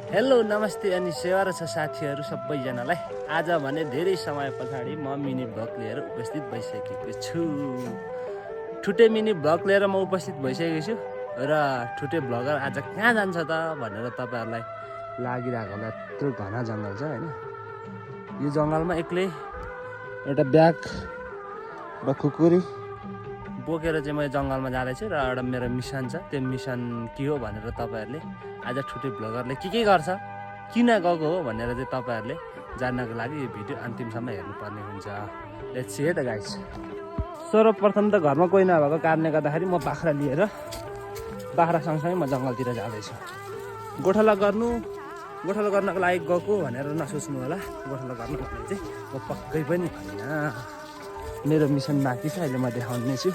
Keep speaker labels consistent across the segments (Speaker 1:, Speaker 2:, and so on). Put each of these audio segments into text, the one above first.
Speaker 1: Hello नमस्ते अनि सेवा र छ साथीहरू सबैजनालाई। आज भने धेरै समय पछाडि म मिनी भ्लग लिएर उपस्थित भइसकेको छु। ठुटे मिनी भ्लग लिएर म उपस्थित भइसकेको छु र ठुटे भ्लगर आज कहाँ जान्छ त भनेर तपाईँहरूलाई लागिरहेको होला। यत्रो घना जङ्गल छ होइन, यो जङ्गलमा एक्लै एउटा ब्याग र खुकुरी बोकेर चाहिँ म जङ्गलमा जाँदैछु र एउटा मेरो मिसन छ। त्यो मिसन के हो भनेर तपाईँहरूले आज ठुटे भ्लगरले के गर्छ, किन गएको हो भनेर चाहिँ तपाईँहरूले जान्नको लागि यो भिडियो अन्तिमसम्म हेर्नुपर्ने हुन्छ। लेट्स सी त गाइस। सर्वप्रथम त घरमा कोही नभएको कारणले गर्दाखेरि म बाख्रा सँगसँगै म जङ्गलतिर जाँदैछु। गोठाला गर्नको लागि गएको भनेर नसोच्नु होला। गोठाला गर्नु भने चाहिँ म पक्कै पनि होइन। मेरो मिसन बाँकी छ, अहिले म देखाउने छु।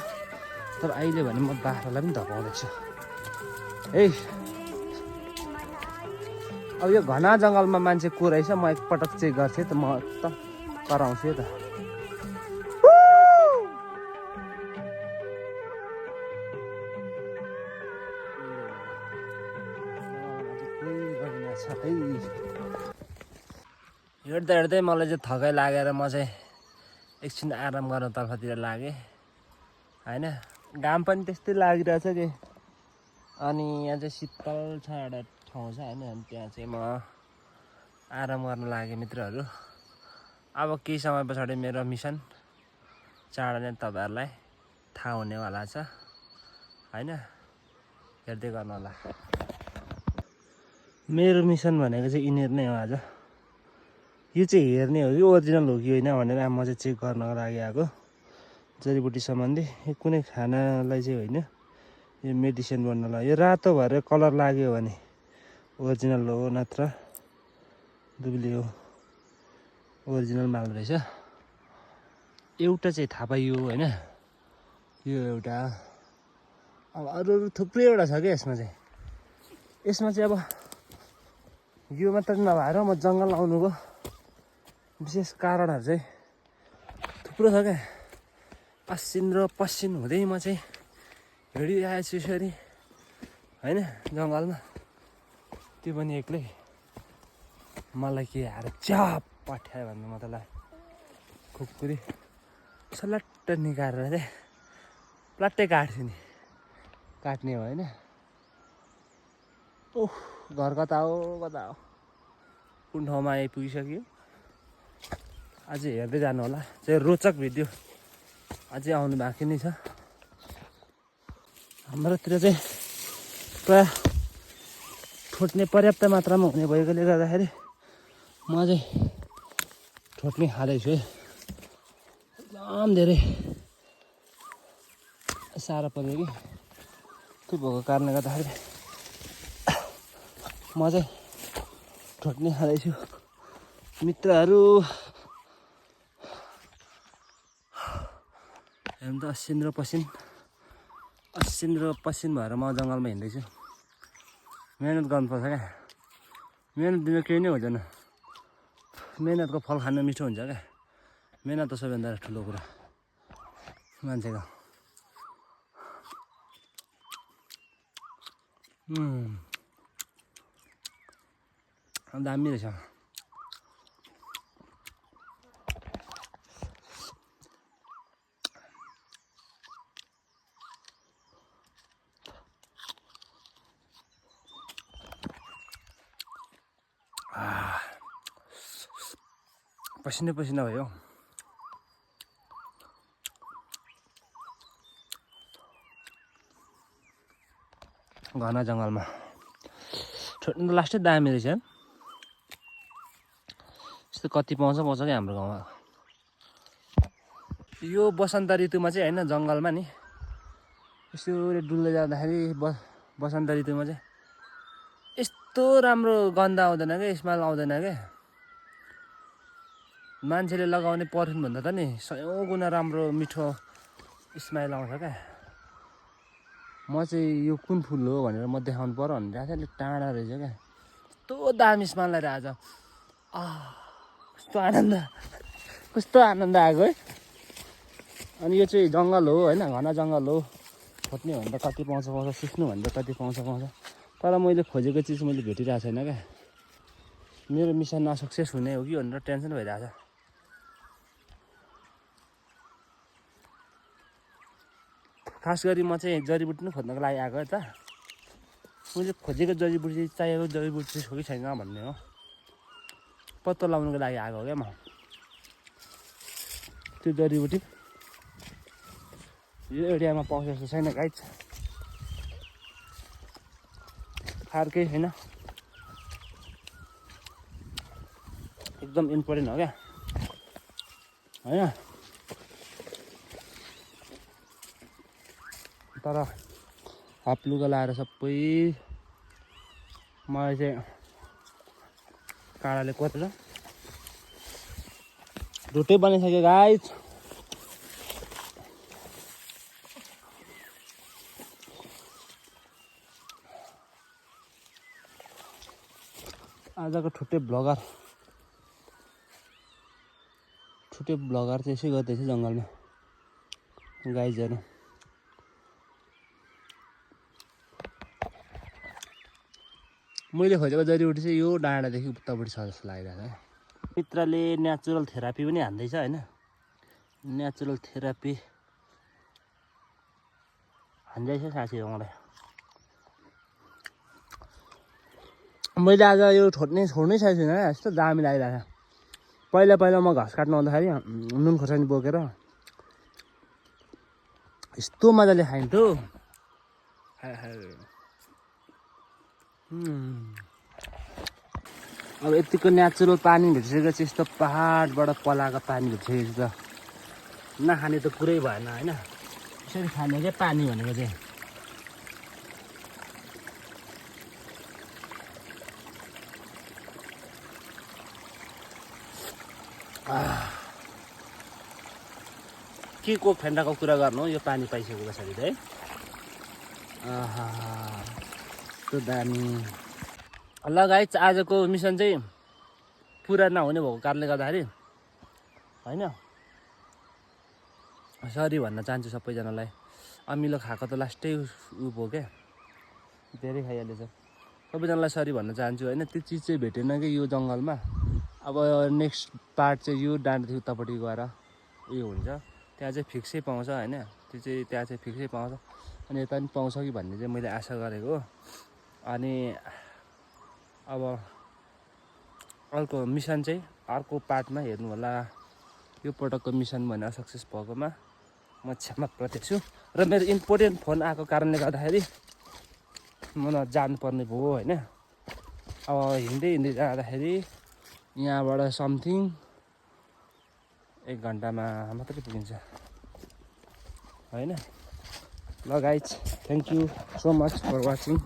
Speaker 1: तर अहिले भने म बाख्रालाई पनि धपाउँदैछु। अब यो घना जङ्गलमा मान्छे को रहेछ म एकपटक चेक गर्थेँ त म त कराउँछु त। हिँड्दै हिँड्दै मलाई चाहिँ थकाइ लागेर म चाहिँ एकछिन आराम गर्न तर्फतिर लागेँ होइन। घाम पनि त्यस्तै लागिरहेछ कि, अनि यहाँ चाहिँ शीतल छ एउटा ठाउँ छ होइन, अनि त्यहाँ चाहिँ म आराम गर्न लागेँ मित्रहरू। अब केही समय पछाडि मेरो मिसन चाँडो नै तपाईँहरूलाई थाहा हुनेवाला छ होइन, हेर्दै गर्नु होला। मेरो मिसन भनेको चाहिँ यिनीहरू नै हो। आज यो चाहिँ हेर्ने हो कि ओरिजिनल हो कि होइन भनेर म चाहिँ चेक गर्नको लागि आएको। जडीबुटी सम्बन्धी यो कुनै खानालाई चाहिँ होइन, यो मेडिसिन बन्नलाई। यो रातो भएर कलर लाग्यो भने ओरिजिनल हो, नत्र दुब्ली हो। ओरिजिनल माल रहेछ। एउटा चाहिँ थाहा पाइयो होइन, यो एउटा। अब अरू थुप्रैवटा छ क्या यसमा चाहिँ। अब यो मात्र नभएर म जङ्गल आउनुको विशेष कारणहरू चाहिँ थुप्रो छ क्या। आसिन र पसिन हुँदै म चाहिँ हिँडिरहेको छु यसरी होइन जङ्गलमा। त्यो पनि एक्लै। मलाई के आएर चाप पठायो भन्नु म तँलाई खुकुरी सलट्ट निकालेर चाहिँ प्लाट्टै काट्छु नि, काट्ने हो होइन। ओह, घर कता हो कुन ठाउँमा आइपुगिसक्यो। अझै हेर्दै जानु होला, चाहिँ रोचक भिडियो अझै आउनु बाँकी नै छ। हाम्रोतिर चाहिँ प्रायः ठोट्ने पर्याप्त मात्रामा हुने भएकोले गर्दाखेरि म चाहिँ ठोट्ने खाँदैछु है। एकदम धेरै साह्रो पर्यो कि, त्यो भएको कारणले गर्दाखेरि म चाहिँ ठोट्ने खाँदैछु मित्रहरू। हेर्नु त असिन र पसिन भएर म जङ्गलमा हिँड्दैछु। मिहिनेत गर्नुपर्छ क्या, मिहिनेत बिना केही नै हुँदैन। मिहिनेतको फल खानु मिठो हुन्छ क्या। मिहिनेत त सबैभन्दा ठुलो कुरा मान्छेको। दामी रहेछ। पसिना भयो। घना जङ्गलमा छोड्नु त लास्टै दामी रहेछ। यस्तो कति पाउँछ क्या हाम्रो गाउँमा। यो बसन्त ऋतुमा चाहिँ होइन, जङ्गलमा नि यसो डुल्दै जाँदाखेरि बसन्त ऋतुमा चाहिँ यस्तो राम्रो गन्ध आउँदैन क्या, स्मेल आउँदैन क्या। मान्छेले लगाउने पर्फ्युमभन्दा त नि 100 गुणा राम्रो मिठो स्मेल आउँछ क्या। म चाहिँ यो कुन फुल हो भनेर म देखाउनु पर्यो भनेर अलिक टाढा रहेछ क्या। यस्तो दामी स्मेल आइरहेको छ। कस्तो आनन्द आएको है। अनि यो चाहिँ जङ्गल हो होइन, घना जङ्गल हो। खोज्ने भन्दा कति पाउँछ, सिक्नु भन्दा कति पाउँछ। तर मैले खोजेको चिज मैले भेटिरहेको छैन क्या। मेरो मिसन नसक्सेस हुने हो कि भनेर टेन्सन भइरहेछ। खास गरी म चाहिँ जडीबुटी नै खोज्नको लागि आएको त। मैले खोजेको जडीबुटी चाहिएको जडीबुटी हो कि छैन भन्ने हो, पत्तो लगाउनुको लागि आएको हो क्या म। त्यो जडीबुटी यो एरियामा पाउँछ जस्तो छैन गाइज, खारकै छैन, एकदम इम्पोर्टेन्ट हो क्या होइन। तर हाफ लुगा लाएर सबै मलाई चाहिँ काँडाले कोरेर ढुट्टै बनिसक्यो गाइज। आजको छुट्टै ब्लगर चाहिँ यसै गर्दैछ जङ्गलमा गाइजहरू। मैले खोजेको जडीबुटी चाहिँ यो डाँडादेखि उतापट्टि छ जस्तो लागिरहेको छ है। मित्रले नेचुरल थेरापी पनि हान्दैछ होइन, नेचुरल थेरापी हान्दैछ साथीहरू मलाई। मैले आज यो छोड्नै सकेको छैन यस्तो दामी लागिरहेको छ। पहिला म घाँस काट्नु आउँदाखेरि नुन खोर्सानी बोकेर यस्तो मजाले खाइन्थ्यो। अब यतिको नेचुरल पानी भेटिसकेपछि यस्तो पहाडबाट पलाएको पानी भेटिसकेपछि त नखाने त कुरै भएन होइन। यसरी खाने क्या पानी भनेको चाहिँ। के कोक फेन्डाको कुरा गर्नु हो, यो पानी पाइसकेको पछाडि है त्यो दामी। ल गाइज, आजको मिसन चाहिँ पुरा नहुने भएको कारणले गर्दाखेरि होइन सरी भन्न चाहन्छु सबैजनालाई। अमिलो खाएको त लास्टै उ भयो क्या, धेरै खाइहालेछ। सबैजनालाई सरी भन्न चाहन्छु होइन। त्यो चिज चाहिँ भेटेन कि यो जङ्गलमा। अब नेक्स्ट पार्ट चाहिँ यो डाँडादेखि उतापट्टि गएर उयो हुन्छ, त्यहाँ चाहिँ फिक्सै पाउँछ होइन। त्यो चाहिँ त्यहाँ चाहिँ फिक्सै पाउँछ, अनि यता पनि पाउँछ कि भन्ने चाहिँ मैले आशा गरेको हो। अनि अब अर्को मिसन चाहिँ अर्को पार्टमा हेर्नु होला। यो पटकको मिसन भनेर सक्सेस भएकोमा म क्षमा प्रार्थी छु। र मेरो इम्पोर्टेन्ट फोन आएको कारणले गर्दाखेरि म जानुपर्ने भयो होइन। अब हिँड्दै जाँदाखेरि यहाँबाट समथिङ 1 घन्टामा मात्रै पुगिन्छ होइन। ल guys, thank you so much for watching.